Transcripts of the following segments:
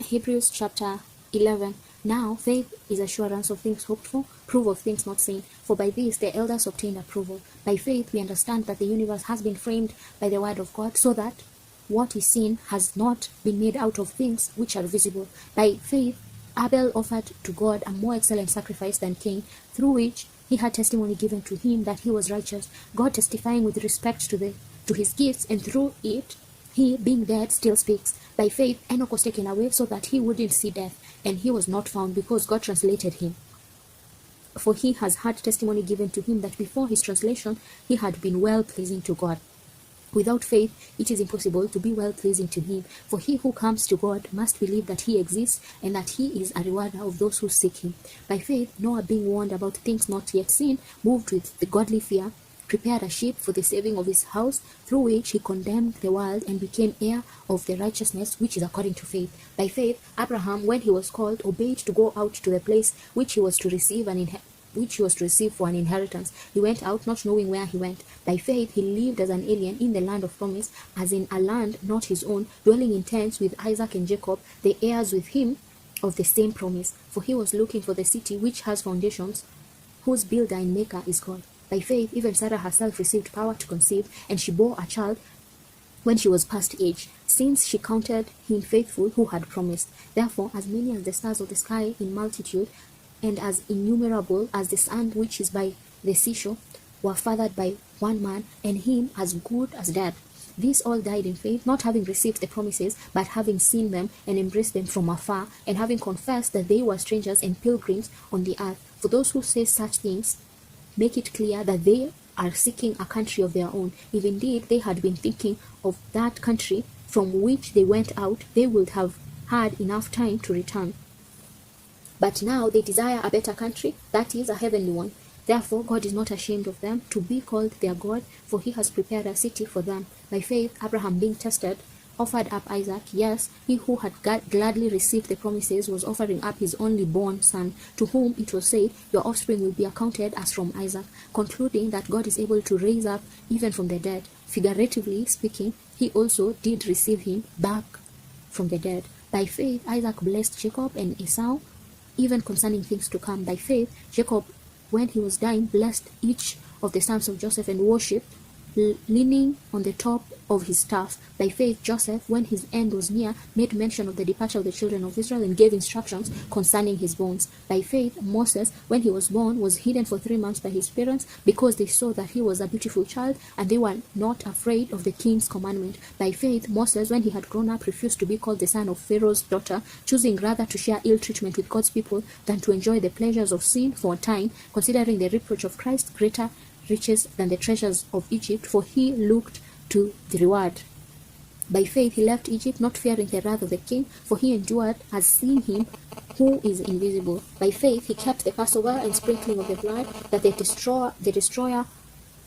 Hebrews chapter 11. Now faith is assurance of things hoped for, proof of things not seen. For by this the elders obtained approval. By faith we understand that the universe has been framed by the word of God, so that what is seen has not been made out of things which are visible. By faith Abel offered to God a more excellent sacrifice than Cain, through which he had testimony given to him that he was righteous, God testifying with respect to his gifts, and through it he, being dead, still speaks. By faith Enoch was taken away so that he wouldn't see death, and he was not found because God translated him. For he has had testimony given to him that before his translation he had been well-pleasing to God. Without faith, it is impossible to be well-pleasing to him. For he who comes to God must believe that he exists, and that he is a rewarder of those who seek him. By faith, Noah, being warned about things not yet seen, moved with the godly fear, prepared a ship for the saving of his house, through which he condemned the world and became heir of the righteousness which is according to faith. By faith, Abraham, when he was called, obeyed to go out to the place which he was to receive for an inheritance. He went out not knowing where he went. By faith he lived as an alien in the land of promise, as in a land not his own, dwelling in tents with Isaac and Jacob, the heirs with him of the same promise. For he was looking for the city which has foundations, whose builder and maker is God. By faith even Sarah herself received power to conceive, and she bore a child when she was past age, since she counted him faithful who had promised. Therefore, as many as the stars of the sky in multitude, and as innumerable as the sand which is by the seashore, were fathered by one man, and him as good as dead. These all died in faith, not having received the promises, but having seen them and embraced them from afar, and having confessed that they were strangers and pilgrims on the earth. For those who say such things make it clear that they are seeking a country of their own. If indeed they had been thinking of that country from which they went out, they would have had enough time to return. But now they desire a better country, that is, a heavenly one. Therefore God is not ashamed of them, to be called their God, for he has prepared a city for them. By faith Abraham, being tested, offered up Isaac. Yes, he who had gladly received the promises was offering up his only born son, to whom it was said, your offspring will be accounted as from Isaac, concluding that God is able to raise up even from the dead. Figuratively speaking, he also did receive him back from the dead. By faith Isaac blessed Jacob and Esau, even concerning things to come. By faith Jacob, when he was dying, blessed each of the sons of Joseph and worshipped, leaning on the top of his staff. By faith Joseph, when his end was near, made mention of the departure of the children of Israel, and gave instructions concerning his bones. By faith Moses, when he was born, was hidden for 3 months by his parents, because they saw that he was a beautiful child, and they were not afraid of the king's commandment. By faith Moses, when he had grown up, refused to be called the son of Pharaoh's daughter, choosing rather to share ill treatment with God's people than to enjoy the pleasures of sin for a time, considering the reproach of Christ greater riches than the treasures of Egypt, for he looked to the reward. By faith he left Egypt, not fearing the wrath of the king, for he endured as seeing him who is invisible. By faith he kept the Passover and sprinkling of the blood, that the destroyer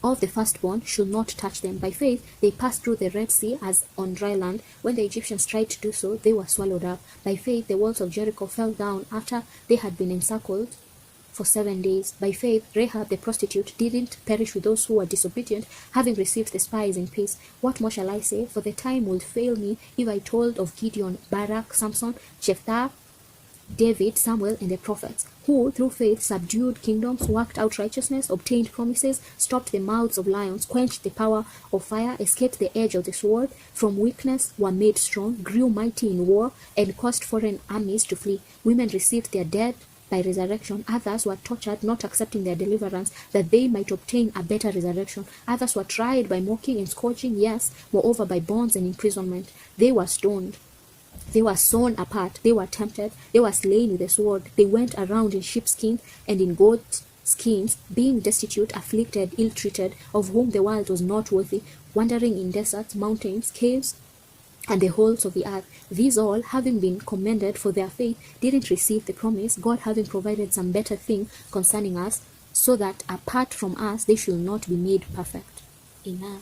of the firstborn should not touch them. By faith they passed through the Red Sea as on dry land. When the Egyptians tried to do so, they were swallowed up. By faith the walls of Jericho fell down after they had been encircled for 7 days. By faith Rahab the prostitute didn't perish with those who were disobedient, having received the spies in peace. What more shall I say? For the time would fail me if I told of Gideon, Barak, Samson, Jephthah, David, Samuel, and the prophets, who through faith subdued kingdoms, worked out righteousness, obtained promises, stopped the mouths of lions, quenched the power of fire, escaped the edge of the sword, from weakness were made strong, grew mighty in war, and caused foreign armies to flee. Women received their dead by resurrection. Others were tortured, not accepting their deliverance, that they might obtain a better resurrection. Others were tried by mocking and scourging, yes, moreover by bonds and imprisonment. They were stoned, they were sawn apart, they were tempted, they were slain with the sword. They went around in sheepskins and in goat skins, being destitute, afflicted, ill-treated, of whom the world was not worthy, wandering in deserts, mountains, caves, and the holes of the earth. These all, having been commended for their faith, didn't receive the promise, God having provided some better thing concerning us, so that apart from us they should not be made perfect. Amen.